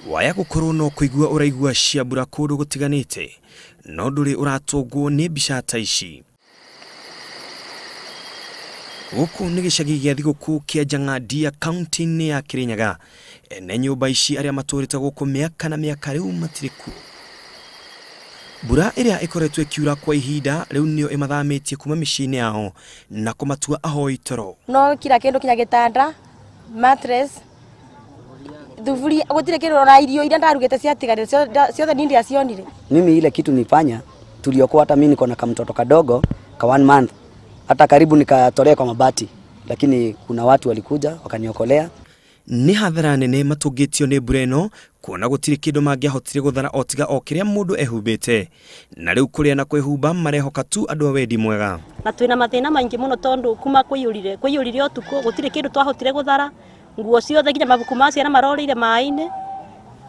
Waya gukorwo no kuigua uraigua cia mbura kundu gutiganite no nduri uratongwo ni mbica ta ici. Guku ni gicagi gia thiguku kia Jangadia county ya Kirinyaga. Ene nyumba ici aria maturite guku miaka na miaka riu matiriku. Mbura iria ikoretwo ikiura kwa ihinda riu nio imathamitie kuma micini yao na kumatua ahoi toro. No kila kindu kinya gitanda, mattress, dhuvuri, gutire kindu na irio ira ndarugite cia tigare ciothe nindi acionire. Mimi ile kitu nifanya tuliokuwa hata mimi niko na kamtoto kadogo ka 1 month. Hata karibu nikatolea kwa mabati, lakini kuna watu walikuja wakaniokolea. Ni hadhara nene matugitio ni mbura ino kuona gutire kindu mangiahotire guthara otiga o kiria mundu ehubite na riu kuria na kwihumba marehoka tu andu wendi mwega. Na twina mathina maingi muno tondu kuma kwiyurire otuko gutire kindu twahotire guthara, nguo ciothe nginya mabuku ma ciana marorire maai-ini,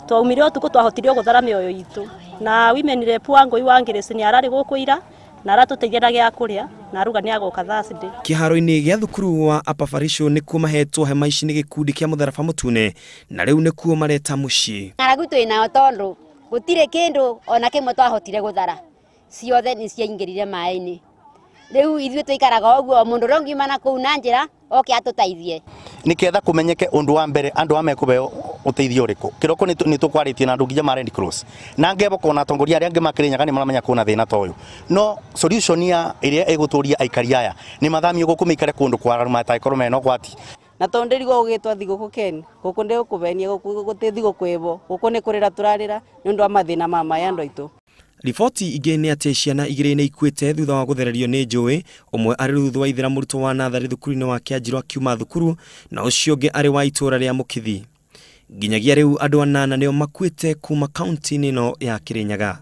twaumire otuko twahotire guthara mioyo itu. Na women rep wangu iwangirisi ni arari gukuira na aratuteithia gya kuria na aruga ni agoka Thursday. Kiharo-ini gia thukuru wa Apafarisho ni kuo mahetwo hema ici ni gikundi kia mutharaba mutune na riu ni kuo mareta mucii. Ng'aragu twina tondu gutire kindu ona kimwe twahotire guthara, ciothe ni ciaingirire maai-ini. Riu ithuĩ twikaraga oguo mundu rongiuma na kuu na njira oke atutaithie niketha kumenyeke undu wa mbere andu amekubeo uteithio uriku kiroko ni tukwaritie na andu nginya ma Red Cross na ngeboka na atongoria aria ngimakirinyaga ni maramenya kuna thina toyo no solution ya iria eguturia aikari aya ni mathamio gukumikare kundu kwa matai korwo meno gwati na tondirigwo ugitwa thiguku ken guku ndi ukubenia guti thiguku ibo guku ni kurira turarira ni undu wa mathina mama ya andu aitu. Riboti ingĩ nĩ atĩ ciana igĩrĩ nĩ ikuĩte thutha wa gũthererio nĩ njũĩ, ũmwe arĩ thutha wa ithera mũrutwo wa natharĩ thukuru-inĩ wa Kĩanjĩrũ akiuma thukuru na ũcio ũngĩ arĩ wa itũũra rĩa Mũkithi. Nginyagia rĩu andũ 8 nĩo makuĩte kuma kaunti-inĩ ĩno ya Kirinyaga.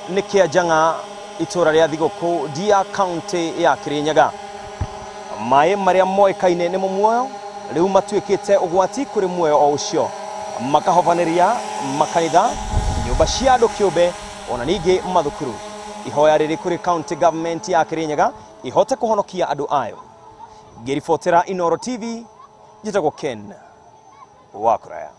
Ni Kiajanga itũũra rĩa thiguku dia county ya Kirinyaga. Maĩ maria moĩkaine nĩ muoyo rĩu matuĩkĩte ũgwati kũrĩ muoyo o ũcio, makahovanĩria makanitha, nyũmba cia andũ kĩũmbe ona ningĩ mathukuru. Ihoya rĩrĩ kũrĩ county government ya Kirinyaga ihote kũhonokia andũ ayo. Ngĩribotera Inooro TV, njĩtagwo Ken wa Kuraya.